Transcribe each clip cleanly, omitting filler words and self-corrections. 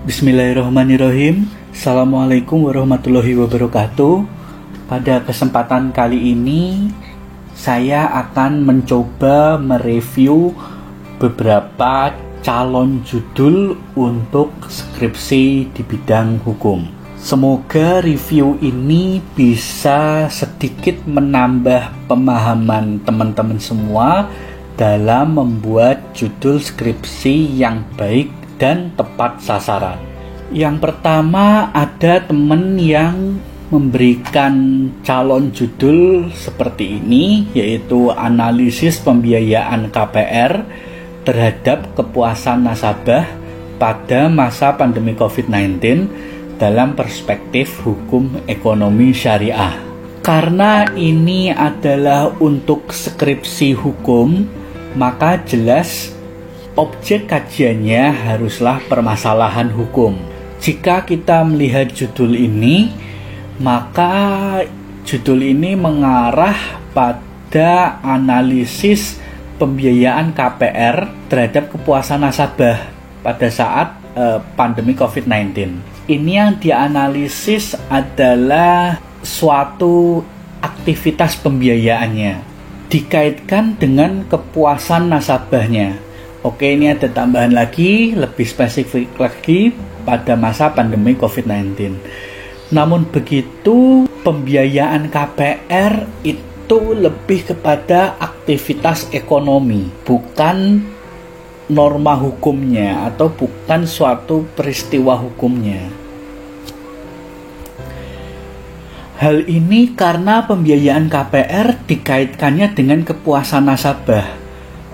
Bismillahirrahmanirrahim. Assalamualaikum warahmatullahi wabarakatuh. Pada kesempatan kali ini saya akan mencoba mereview beberapa calon judul untuk skripsi di bidang hukum. Semoga review ini bisa sedikit menambah pemahaman teman-teman semua dalam membuat judul skripsi yang baik dan tepat sasaran. Yang pertama, ada teman yang memberikan calon judul seperti ini, yaitu analisis pembiayaan KPR terhadap kepuasan nasabah pada masa pandemi COVID-19 dalam perspektif hukum ekonomi syariah. Karena ini adalah untuk skripsi hukum, maka jelas objek kajiannya haruslah permasalahan hukum. Jika kita melihat judul ini, maka judul ini mengarah pada analisis pembiayaan KPR terhadap kepuasan nasabah pada saat pandemi COVID-19. Ini yang dianalisis adalah suatu aktivitas pembiayaannya, dikaitkan dengan kepuasan nasabahnya. Oke, ini ada tambahan lagi, lebih spesifik lagi pada masa pandemi COVID-19. Namun begitu, pembiayaan KPR itu lebih kepada aktivitas ekonomi, bukan norma hukumnya atau bukan suatu peristiwa hukumnya. Hal ini karena pembiayaan KPR dikaitkannya dengan kepuasan nasabah.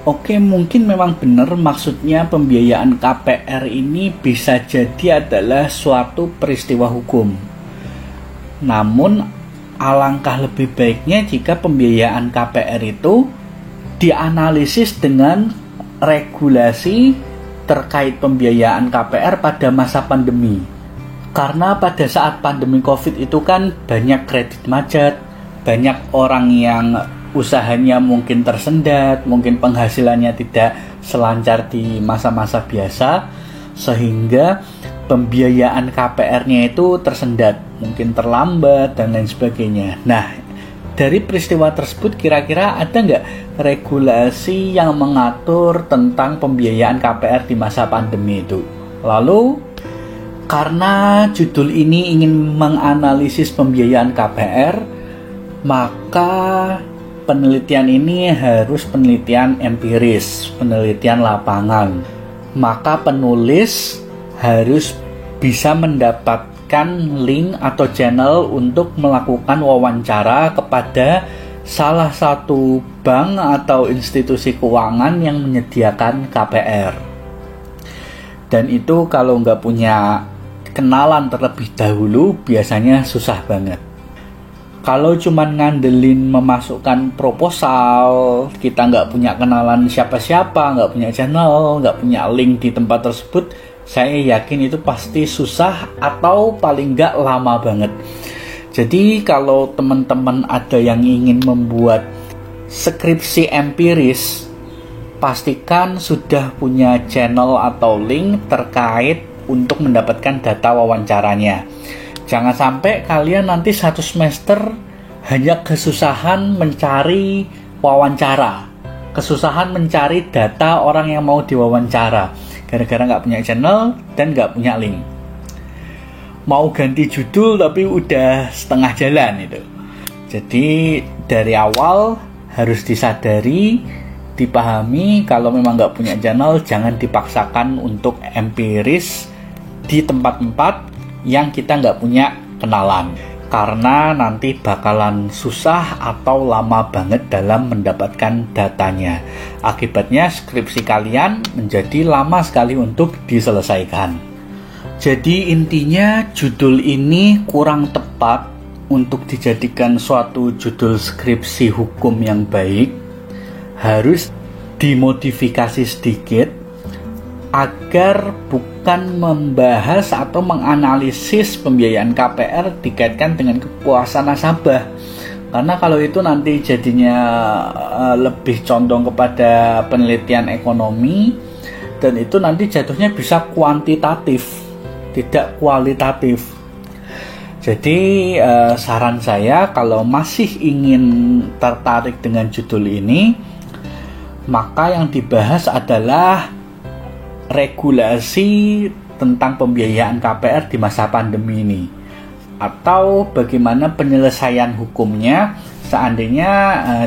Oke, mungkin memang benar maksudnya pembiayaan KPR ini bisa jadi adalah suatu peristiwa hukum. Namun, alangkah lebih baiknya jika pembiayaan KPR itu dianalisis dengan regulasi terkait pembiayaan KPR pada masa pandemi. Karena pada saat pandemi COVID itu kan banyak kredit macet, banyak orang yang usahanya mungkin tersendat, mungkin penghasilannya tidak selancar di masa-masa biasa, sehingga pembiayaan KPR-nya itu tersendat, mungkin terlambat dan lain sebagainya. Nah, dari peristiwa tersebut kira-kira ada nggak regulasi yang mengatur tentang pembiayaan KPR di masa pandemi itu? Lalu, karena judul ini ingin menganalisis pembiayaan KPR, maka penelitian ini harus penelitian empiris, penelitian lapangan. Maka penulis harus bisa mendapatkan link atau channel untuk melakukan wawancara kepada salah satu bank atau institusi keuangan yang menyediakan KPR. Dan itu kalau nggak punya kenalan terlebih dahulu biasanya susah banget. Kalau cuma ngandelin memasukkan proposal, kita nggak punya kenalan siapa-siapa, nggak punya channel, nggak punya link di tempat tersebut, saya yakin itu pasti susah atau paling nggak lama banget. Jadi kalau teman-teman ada yang ingin membuat skripsi empiris, pastikan sudah punya channel atau link terkait untuk mendapatkan data wawancaranya. Jangan sampai kalian nanti satu semester hanya kesusahan mencari wawancara, kesusahan mencari data orang yang mau diwawancara, gara-gara nggak punya channel dan nggak punya link. Mau ganti judul tapi udah setengah jalan itu. Jadi dari awal harus disadari, dipahami kalau memang nggak punya channel, jangan dipaksakan untuk empiris di tempat-tempat yang kita nggak punya kenalan, karena nanti bakalan susah atau lama banget dalam mendapatkan datanya. Akibatnya skripsi kalian menjadi lama sekali untuk diselesaikan. Jadi intinya judul ini kurang tepat untuk dijadikan suatu judul skripsi hukum yang baik. Harus dimodifikasi sedikit agar bukan membahas atau menganalisis pembiayaan KPR dikaitkan dengan kepuasan nasabah. Karena kalau itu nanti jadinya lebih condong kepada penelitian ekonomi, dan itu nanti jatuhnya bisa kuantitatif. tidak kualitatif. Jadi saran saya kalau masih ingin tertarik dengan judul ini, maka yang dibahas adalah regulasi tentang pembiayaan KPR di masa pandemi ini, atau bagaimana penyelesaian hukumnya seandainya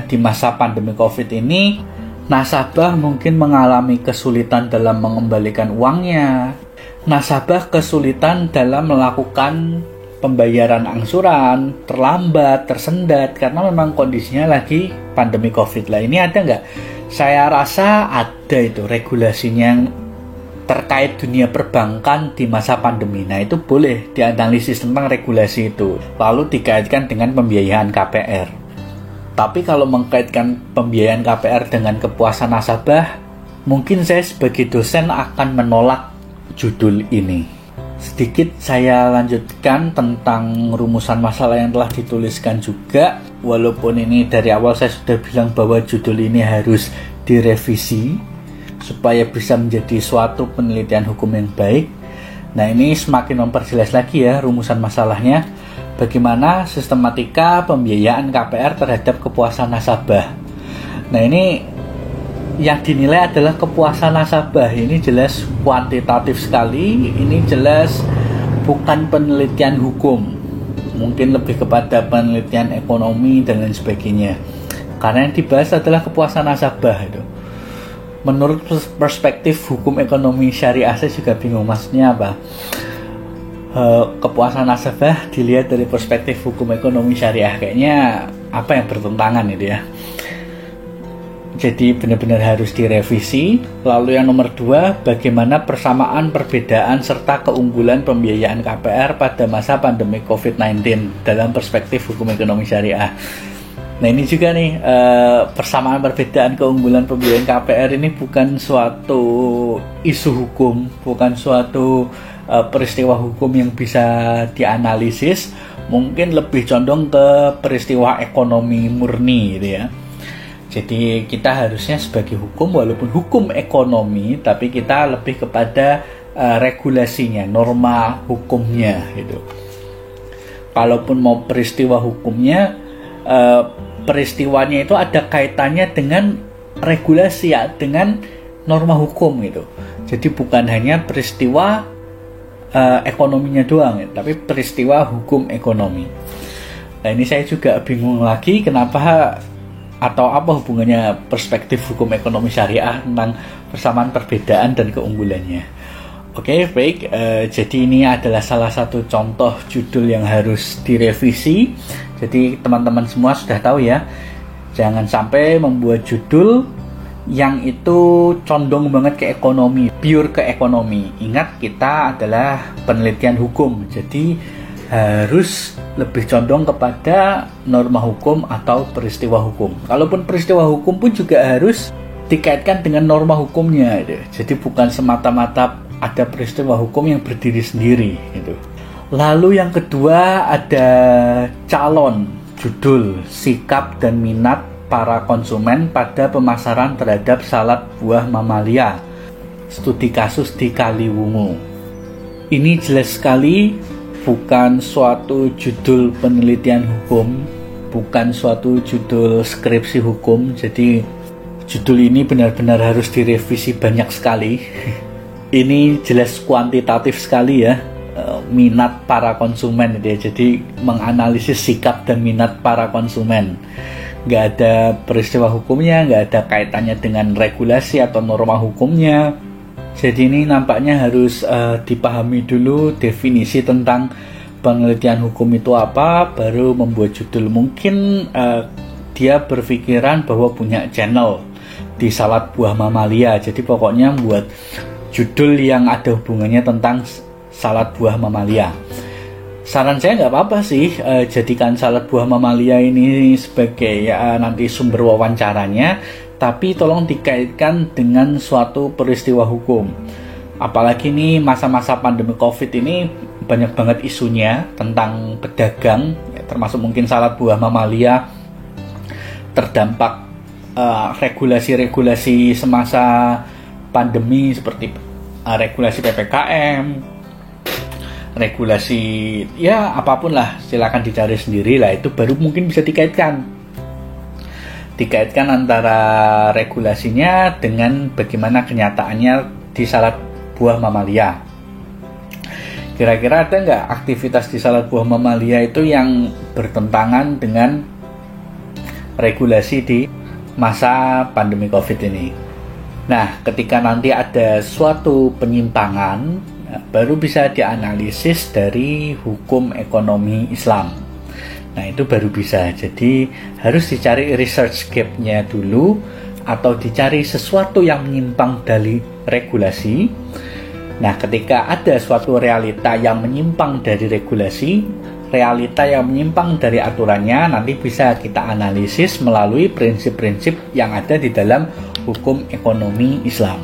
di masa pandemi COVID ini nasabah mungkin mengalami kesulitan dalam mengembalikan uangnya, nasabah kesulitan dalam melakukan pembayaran angsuran, terlambat, tersendat karena memang kondisinya lagi pandemi COVID lah. Ini ada nggak? Saya rasa ada itu regulasinya yang terkait dunia perbankan di masa pandemi. Nah, itu boleh dianalisis tentang regulasi itu, lalu dikaitkan dengan pembiayaan KPR. Tapi kalau mengkaitkan pembiayaan KPR dengan kepuasan nasabah, mungkin saya sebagai dosen akan menolak judul ini. Sedikit saya lanjutkan tentang rumusan masalah yang telah dituliskan juga. Walaupun ini dari awal saya sudah bilang bahwa judul ini harus direvisi supaya bisa menjadi suatu penelitian hukum yang baik. Nah, ini semakin memperjelas lagi ya rumusan masalahnya. Bagaimana sistematika pembiayaan KPR terhadap kepuasan nasabah. Nah, ini yang dinilai adalah kepuasan nasabah. Ini jelas kuantitatif sekali. Ini jelas bukan penelitian hukum. Mungkin lebih kepada penelitian ekonomi dan lain sebagainya. Karena yang dibahas adalah kepuasan nasabah itu. Menurut perspektif hukum ekonomi syariah, saya juga bingung maksudnya apa. Kepuasan nasabah dilihat dari perspektif hukum ekonomi syariah, kayaknya apa yang bertentangan itu ya. Jadi benar-benar harus direvisi. Lalu yang nomor 2, bagaimana persamaan, perbedaan, serta keunggulan pembiayaan KPR pada masa pandemi COVID-19 dalam perspektif hukum ekonomi syariah. Nah, ini juga nih persamaan, perbedaan, keunggulan pembiayaan KPR ini bukan suatu isu hukum, bukan suatu peristiwa hukum yang bisa dianalisis. Mungkin lebih condong ke peristiwa ekonomi murni gitu ya. Jadi kita harusnya sebagai hukum, walaupun hukum ekonomi, tapi kita lebih kepada regulasinya, norma hukumnya gitu. Kalaupun mau peristiwa hukumnya, peristiwanya itu ada kaitannya dengan regulasi ya, dengan norma hukum gitu. Jadi bukan hanya peristiwa ekonominya doang ya, tapi peristiwa hukum ekonomi. Nah, ini saya juga bingung lagi kenapa atau apa hubungannya perspektif hukum ekonomi syariah tentang persamaan, perbedaan, dan keunggulannya. Oke, baik. Jadi ini adalah salah satu contoh judul yang harus direvisi. Jadi teman-teman semua sudah tahu ya, jangan sampai membuat judul yang itu condong banget ke ekonomi, pure ke ekonomi. Ingat, kita adalah penelitian hukum, jadi harus lebih condong kepada norma hukum atau peristiwa hukum. Kalaupun peristiwa hukum pun juga harus dikaitkan dengan norma hukumnya gitu. Jadi bukan semata-mata ada peristiwa hukum yang berdiri sendiri gitu. Lalu yang kedua ada calon judul, sikap dan minat para konsumen pada pemasaran terhadap salad buah mamalia, studi kasus di Kaliwungu. Ini jelas sekali bukan suatu judul penelitian hukum, bukan suatu judul skripsi hukum. Jadi judul ini benar-benar harus direvisi banyak sekali. Ini jelas kuantitatif sekali ya, minat para konsumen gitu ya. Jadi menganalisis sikap dan minat para konsumen. Nggak ada peristiwa hukumnya, nggak ada kaitannya dengan regulasi atau norma hukumnya. Jadi ini nampaknya harus dipahami dulu definisi tentang penelitian hukum itu apa, baru membuat judul. Mungkin dia berpikiran bahwa punya channel di salad buah mamalia, jadi pokoknya buat judul yang ada hubungannya tentang salad buah mamalia. Saran saya nggak apa-apa sih, jadikan salad buah mamalia ini sebagai nanti sumber wawancaranya, tapi tolong dikaitkan dengan suatu peristiwa hukum. Apalagi ini masa-masa pandemi COVID ini banyak banget isunya tentang pedagang, termasuk mungkin salad buah mamalia terdampak regulasi-regulasi semasa pandemi seperti regulasi PPKM, regulasi, ya apapun lah, silakan dicari sendiri lah, itu baru mungkin bisa dikaitkan antara regulasinya dengan bagaimana kenyataannya di salat buah mamalia. Kira-kira ada nggak aktivitas di salat buah mamalia itu yang bertentangan dengan regulasi di masa pandemi COVID ini? Nah, ketika nanti ada suatu penyimpangan, baru bisa dianalisis dari hukum ekonomi Islam. Nah, itu baru bisa. Jadi harus dicari research gap-nya dulu, atau dicari sesuatu yang menyimpang dari regulasi. Nah, ketika ada suatu realita yang menyimpang dari regulasi, realita yang menyimpang dari aturannya, nanti bisa kita analisis melalui prinsip-prinsip yang ada di dalam hukum ekonomi Islam.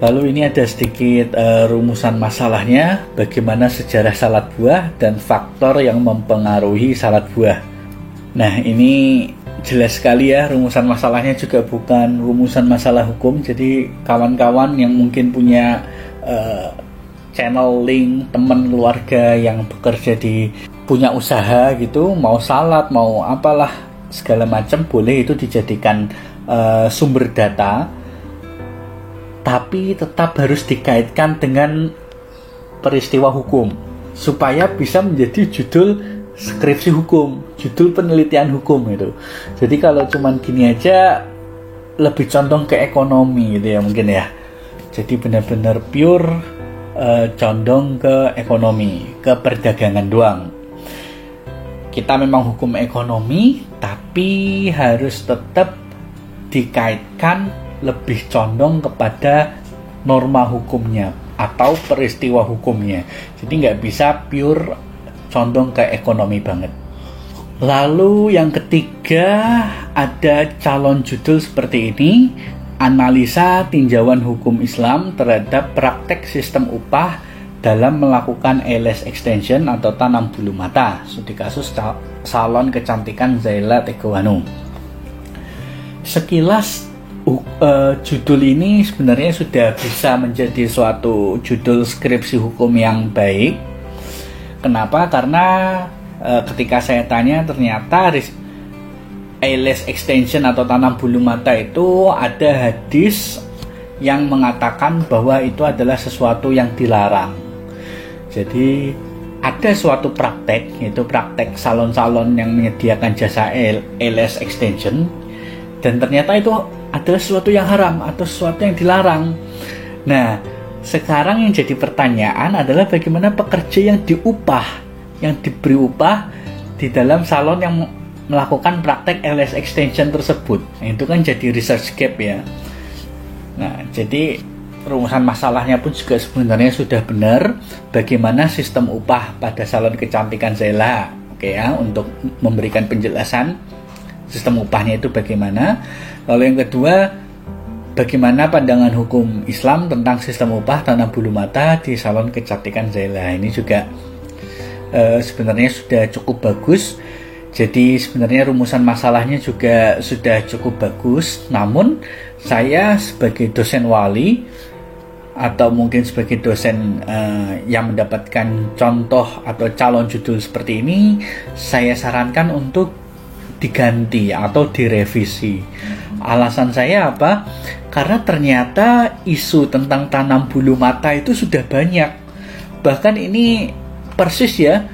Lalu ini ada sedikit rumusan masalahnya, bagaimana sejarah salat buah dan faktor yang mempengaruhi salat buah. Nah, ini jelas sekali ya, rumusan masalahnya juga bukan rumusan masalah hukum. Jadi kawan-kawan yang mungkin punya channel link teman keluarga yang bekerja di punya usaha gitu, mau salat mau apalah segala macam, boleh itu dijadikan sumber data, tapi tetap harus dikaitkan dengan peristiwa hukum supaya bisa menjadi judul skripsi hukum, judul penelitian hukum itu. Jadi kalau cuman gini aja lebih condong ke ekonomi gitu ya mungkin ya. Jadi benar-benar pure condong ke ekonomi, ke perdagangan doang. Kita memang hukum ekonomi, tapi harus tetap dikaitkan lebih condong kepada norma hukumnya atau peristiwa hukumnya. Jadi nggak bisa pure condong ke ekonomi banget. Lalu yang ketiga, ada calon judul seperti ini: analisa tinjauan hukum Islam terhadap praktek sistem upah dalam melakukan eyelash extension atau tanam bulu mata, studi kasus salon kecantikan Zaila Tegawanu. Sekilas judul ini sebenarnya sudah bisa menjadi suatu judul skripsi hukum yang baik. Kenapa? Karena ketika saya tanya, ternyata eyelash extension atau tanam bulu mata itu ada hadis yang mengatakan bahwa itu adalah sesuatu yang dilarang. Jadi ada suatu praktek, yaitu praktek salon-salon yang menyediakan jasa eyelash extension, dan ternyata itu adalah sesuatu yang haram atau sesuatu yang dilarang. Nah, sekarang yang jadi pertanyaan adalah bagaimana pekerja yang diupah, yang diberi upah di dalam salon yang melakukan praktek eyelash extension tersebut. Nah, itu kan jadi research gap ya. Nah, jadi rumusan masalahnya pun juga sebenarnya sudah benar, bagaimana sistem upah pada salon kecantikan Zaila. Oke ya, untuk memberikan penjelasan sistem upahnya itu bagaimana. Lalu yang kedua, bagaimana pandangan hukum Islam tentang sistem upah tanam bulu mata di salon kecantikan Zaila. Ini juga sebenarnya sudah cukup bagus. Jadi sebenarnya rumusan masalahnya juga sudah cukup bagus. Namun saya sebagai dosen wali atau mungkin sebagai dosen yang mendapatkan contoh atau calon judul seperti ini, saya sarankan untuk diganti atau direvisi. Alasan saya apa? Karena ternyata isu tentang tanam bulu mata itu sudah banyak. Bahkan ini persis ya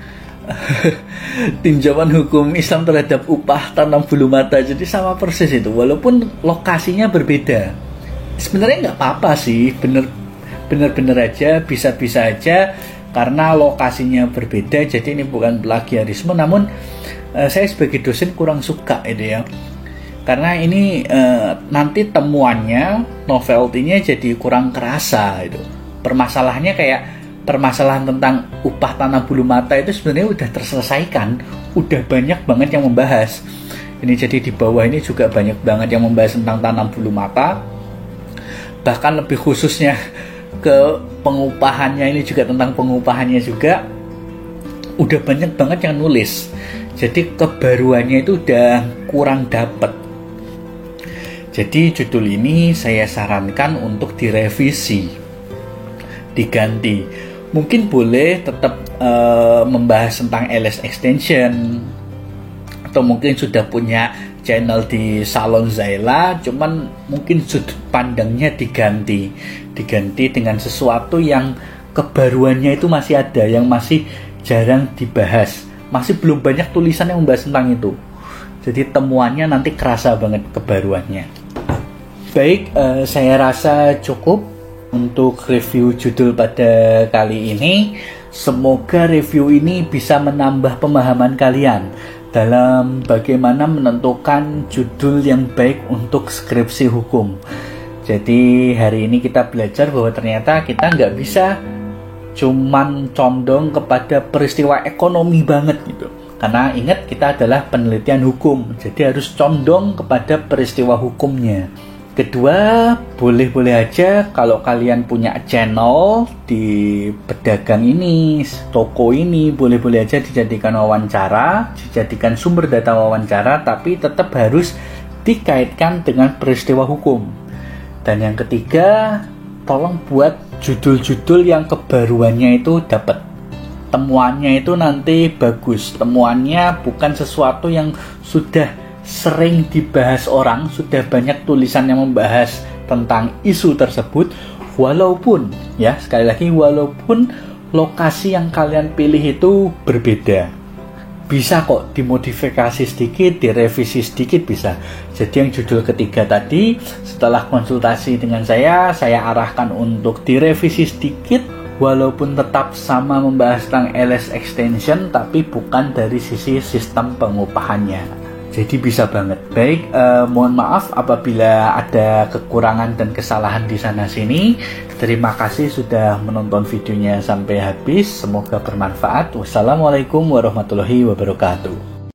tinjauan hukum Islam terhadap upah tanam bulu mata. Jadi sama persis itu, walaupun lokasinya berbeda. Sebenarnya nggak apa-apa sih, bener-bener aja, bisa-bisa aja, karena lokasinya berbeda. Jadi ini bukan plagiarisme, namun saya sebagai dosen kurang suka itu ya, karena ini nanti temuannya, novelty-nya jadi kurang kerasa itu. Permasalahannya kayak permasalahan tentang upah tanam bulu mata itu sebenarnya udah terselesaikan, udah banyak banget yang membahas. Ini jadi di bawah ini juga banyak banget yang membahas tentang tanam bulu mata, bahkan lebih khususnya ke pengupahannya, ini juga tentang pengupahannya juga udah banyak banget yang nulis. Jadi kebaruannya itu udah kurang dapet. Jadi judul ini saya sarankan untuk direvisi, diganti. mungkin boleh tetap membahas tentang LS extension, atau mungkin sudah punya channel di Salon Zaila, cuman mungkin sudut pandangnya diganti dengan sesuatu yang kebaruannya itu masih ada, yang masih jarang dibahas, masih belum banyak tulisan yang membahas tentang itu. Jadi temuannya nanti kerasa banget kebaruannya. Baik, saya rasa cukup untuk review judul pada kali ini. Semoga review ini bisa menambah pemahaman kalian dalam bagaimana menentukan judul yang baik untuk skripsi hukum. Jadi hari ini kita belajar bahwa ternyata kita nggak bisa cuman condong kepada peristiwa ekonomi banget gitu. Karena ingat, kita adalah penelitian hukum, jadi harus condong kepada peristiwa hukumnya. Kedua, boleh-boleh aja kalau kalian punya channel di pedagang ini, toko ini, boleh-boleh aja dijadikan wawancara, dijadikan sumber data wawancara, tapi tetap harus dikaitkan dengan peristiwa hukum. Dan yang ketiga, tolong buat judul-judul yang kebaruannya itu dapat. Temuannya itu nanti bagus. Temuannya bukan sesuatu yang sudah sering dibahas orang, sudah banyak tulisan yang membahas tentang isu tersebut, walaupun ya, sekali lagi, walaupun lokasi yang kalian pilih itu berbeda. Bisa kok dimodifikasi sedikit, direvisi sedikit bisa. Jadi yang judul ketiga tadi, setelah konsultasi dengan saya arahkan untuk direvisi sedikit, walaupun tetap sama membahas tentang LS extension, tapi bukan dari sisi sistem pengupahannya. Jadi bisa banget. Baik, mohon maaf apabila ada kekurangan dan kesalahan di sana sini. Terima kasih sudah menonton videonya sampai habis. Semoga bermanfaat. Wassalamualaikum warahmatullahi wabarakatuh.